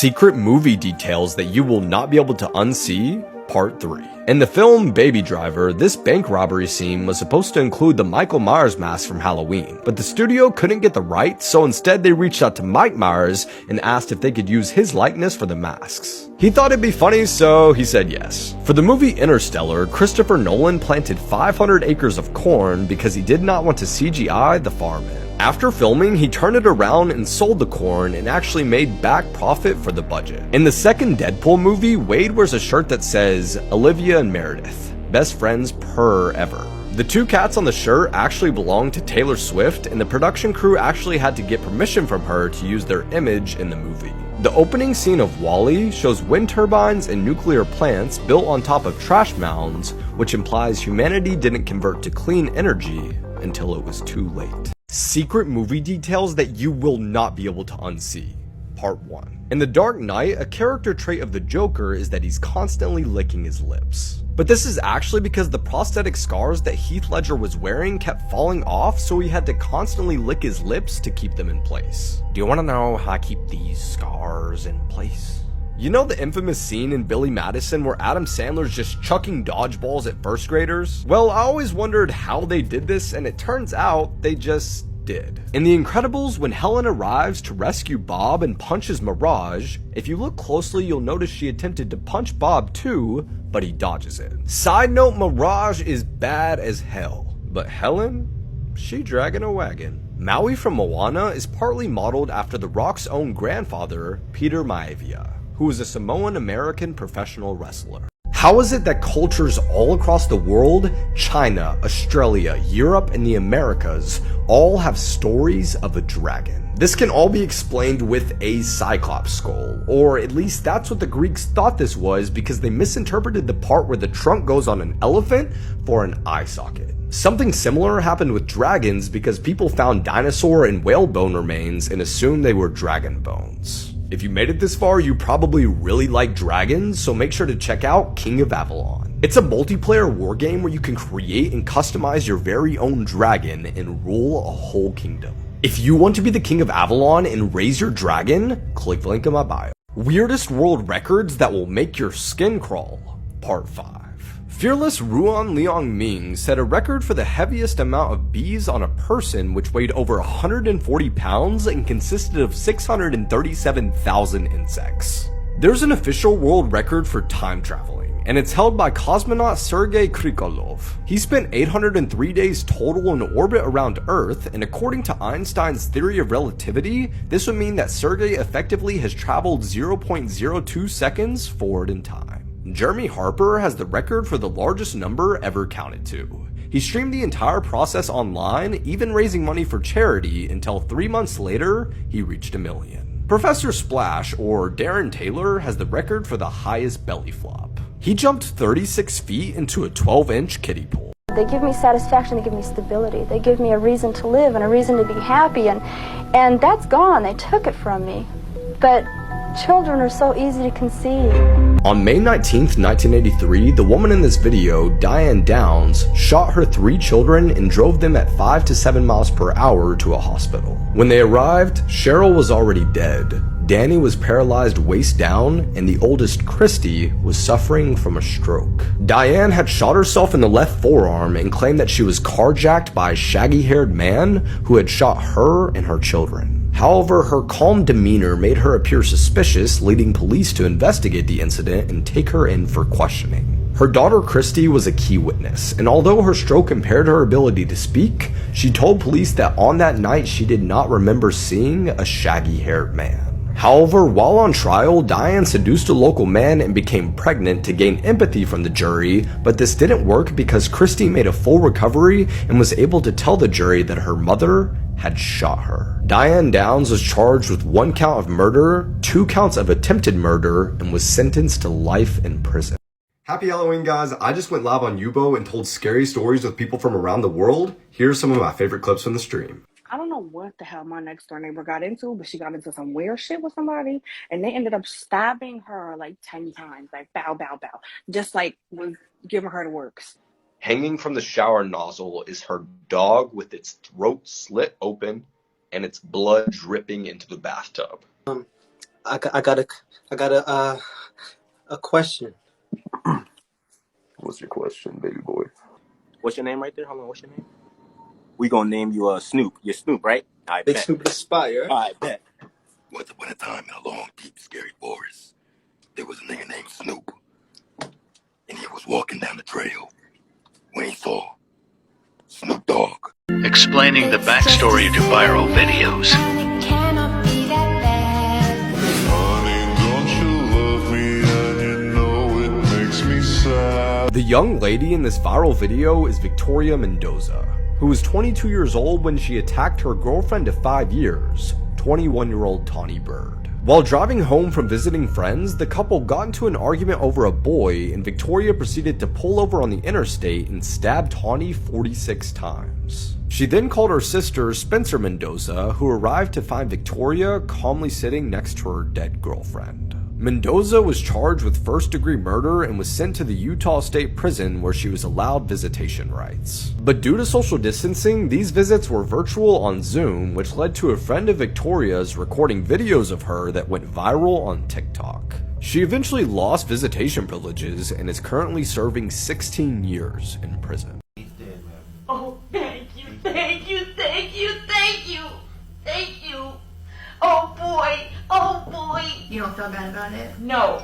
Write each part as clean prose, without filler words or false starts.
Secret movie details that you will not be able to unsee, Part 3. In the film Baby Driver, this bank robbery scene was supposed to include the Michael Myers mask from Halloween, but the studio couldn't get the rights, so instead they reached out to Mike Myers and asked if they could use his likeness for the masks. He thought it'd be funny, so he said yes. For the movie Interstellar, Christopher Nolan planted 500 acres of corn because he did not want to CGI the farming. After filming, he turned it around and sold the corn and actually made back profit for the budget. In the second Deadpool movie, Wade wears a shirt that says, Olivia and Meredith, best friends ever. The two cats on the shirt actually belong to Taylor Swift, and the production crew actually had to get permission from her to use their image in the movie. The opening scene of WALL-E shows wind turbines and nuclear plants built on top of trash mounds, which implies humanity didn't convert to clean energy until it was too late. Secret movie details that you will not be able to unsee. Part 1. In The Dark Knight, a character trait of the Joker is that he's constantly licking his lips. But this is actually because the prosthetic scars that Heath Ledger was wearing kept falling off, so he had to constantly lick his lips to keep them in place. Do you want to know how I keep these scars in place? You know the infamous scene in Billy Madison where Adam Sandler's just chucking dodgeballs at first graders? Well, I always wondered how they did this, and it turns out they just did. In The Incredibles, when Helen arrives to rescue Bob and punches Mirage, if you look closely you'll notice she attempted to punch Bob too, but he dodges it. Side note, Mirage is bad as hell, but Helen? She dragging a wagon. Maui from Moana is partly modeled after The Rock's own grandfather, Peter Maivia, who is a Samoan-American professional wrestler. How is it that cultures all across the world, China, Australia, Europe, and the Americas, all have stories of a dragon? This can all be explained with a cyclops skull, or at least that's what the Greeks thought this was because they misinterpreted the part where the trunk goes on an elephant for an eye socket. Something similar happened with dragons because people found dinosaur and whale bone remains and assumed they were dragon bones. If you made it this far, you probably really like dragons, so make sure to check out King of Avalon. It's a multiplayer war game where you can create and customize your very own dragon and rule a whole kingdom. If you want to be the King of Avalon and raise your dragon, click the link in my bio. Weirdest world records that will make your skin crawl, Part 5. Fearless Ruan Liang Ming set a record for the heaviest amount of bees on a person, which weighed over 140 pounds and consisted of 637,000 insects. There's an official world record for time traveling, and it's held by cosmonaut Sergei Krikalev. He spent 803 days total in orbit around Earth, and according to Einstein's theory of relativity, this would mean that Sergei effectively has traveled 0.02 seconds forward in time. Jeremy Harper has the record for the largest number ever counted to. He streamed the entire process online, even raising money for charity, until 3 months later, he reached 1 million. Professor Splash, or Darren Taylor, has the record for the highest belly flop. He jumped 36 feet into a 12-inch kiddie pool. They give me satisfaction, they give me stability, they give me a reason to live and a reason to be happy, and that's gone. They took it from me. But children are so easy to conceive. On May 19th, 1983, the woman in this video, Diane Downs, shot her 3 children and drove them at 5 to 7 miles per hour to a hospital. When they arrived, Cheryl was already dead. Danny was paralyzed waist down, and the oldest, Christy, was suffering from a stroke. Diane had shot herself in the left forearm and claimed that she was carjacked by a shaggy-haired man who had shot her and her children. However, her calm demeanor made her appear suspicious, leading police to investigate the incident and take her in for questioning. Her daughter Christy was a key witness, and although her stroke impaired her ability to speak, she told police that on that night she did not remember seeing a shaggy-haired man. However, while on trial, Diane seduced a local man and became pregnant to gain empathy from the jury, but this didn't work because Christy made a full recovery and was able to tell the jury that her mother had shot her. Diane Downs was charged with 1 count of murder, 2 counts of attempted murder, and was sentenced to life in prison. Happy Halloween, guys. I just went live on Yubo and told scary stories with people from around the world. Here's some of my favorite clips from the stream. I don't know what the hell my next door neighbor got into, but she got into some weird shit with somebody, and they ended up stabbing her like 10 times, like bow, bow, bow, just like was giving her the works. Hanging from the shower nozzle is her dog with its throat slit open and its blood dripping into the bathtub. I got a question. What's your question, baby boy? What's your name right there? Hold on, what's your name? We gonna name you Snoop. You're Snoop, right? I Big bet. Snoop the Spy, right? I bet. Once upon a time in a long, deep, scary forest, there was a nigga named Snoop. And he was walking down the trail when he saw Snoop Dogg. Explaining the backstory to viral videos. The young lady in this viral video is Victoria Mendoza, who was 22 years old when she attacked her girlfriend of 5 years, 21-year-old Tawny Bird. While driving home from visiting friends, the couple got into an argument over a boy, and Victoria proceeded to pull over on the interstate and stab Tawny 46 times. She then called her sister, Spencer Mendoza, who arrived to find Victoria calmly sitting next to her dead girlfriend. Mendoza was charged with first-degree murder and was sent to the Utah State Prison where she was allowed visitation rights. But due to social distancing, these visits were virtual on Zoom, which led to a friend of Victoria's recording videos of her that went viral on TikTok. She eventually lost visitation privileges and is currently serving 16 years in prison. Oh, thank you, thank you, thank you, thank you, thank you. Oh boy, oh boy. You don't feel bad about it? No.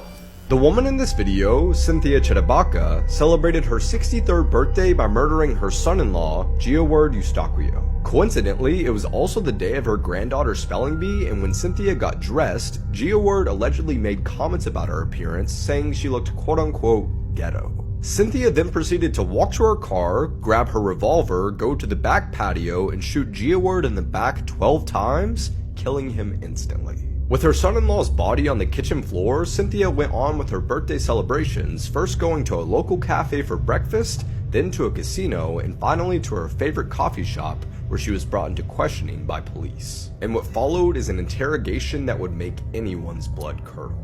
The woman in this video, Cynthia Chedabaka, celebrated her 63rd birthday by murdering her son-in-law, Gioward Eustaquio. Coincidentally, it was also the day of her granddaughter's spelling bee, and when Cynthia got dressed, Gioward allegedly made comments about her appearance, saying she looked quote-unquote ghetto. Cynthia then proceeded to walk to her car, grab her revolver, go to the back patio, and shoot Gioward in the back 12 times, killing him instantly. With her son-in-law's body on the kitchen floor, Cynthia went on with her birthday celebrations, first going to a local cafe for breakfast, then to a casino, and finally to her favorite coffee shop, where she was brought into questioning by police. And what followed is an interrogation that would make anyone's blood curdle.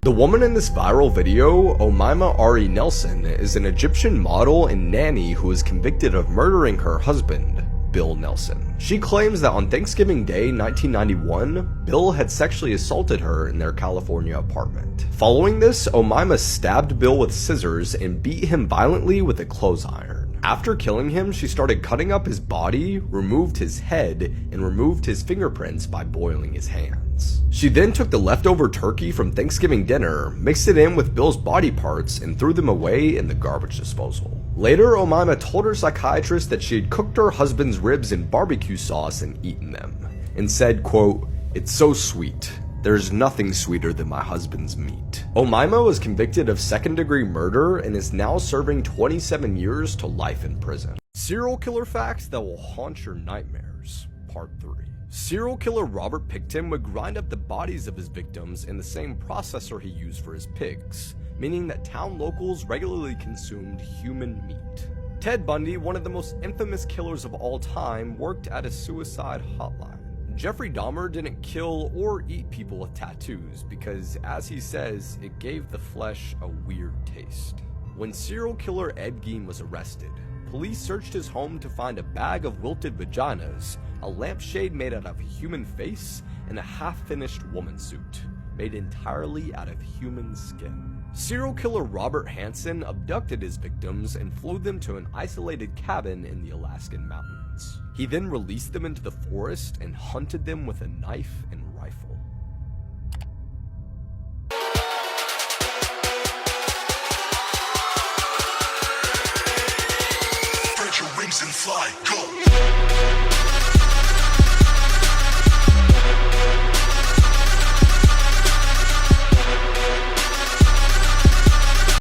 The woman in this viral video, Omaima Ari Nelson, is an Egyptian model and nanny who is convicted of murdering her husband, Bill Nelson. She claims that on Thanksgiving Day 1991, Bill had sexually assaulted her in their California apartment. Following this, Omaima stabbed Bill with scissors and beat him violently with a clothes iron. After killing him, she started cutting up his body, removed his head, and removed his fingerprints by boiling his hands. She then took the leftover turkey from Thanksgiving dinner, mixed it in with Bill's body parts, and threw them away in the garbage disposal. Later, Omaima told her psychiatrist that she had cooked her husband's ribs in barbecue sauce and eaten them, and said, quote, "It's so sweet. There's nothing sweeter than my husband's meat." Omaima was convicted of second-degree murder and is now serving 27 years to life in prison. Serial killer facts that will haunt your nightmares, Part 3. Serial killer Robert Pickton would grind up the bodies of his victims in the same processor he used for his pigs, meaning that town locals regularly consumed human meat. Ted Bundy, one of the most infamous killers of all time, worked at a suicide hotline. Jeffrey Dahmer didn't kill or eat people with tattoos because, as he says, it gave the flesh a weird taste. When serial killer Ed Gein was arrested, police searched his home to find a bag of wilted vaginas, a lampshade made out of a human face, and a half-finished woman suit, made entirely out of human skin. Serial killer Robert Hansen abducted his victims and flew them to an isolated cabin in the Alaskan mountains. He then released them into the forest and hunted them with a knife and rifle. Spread your wings and fly, go!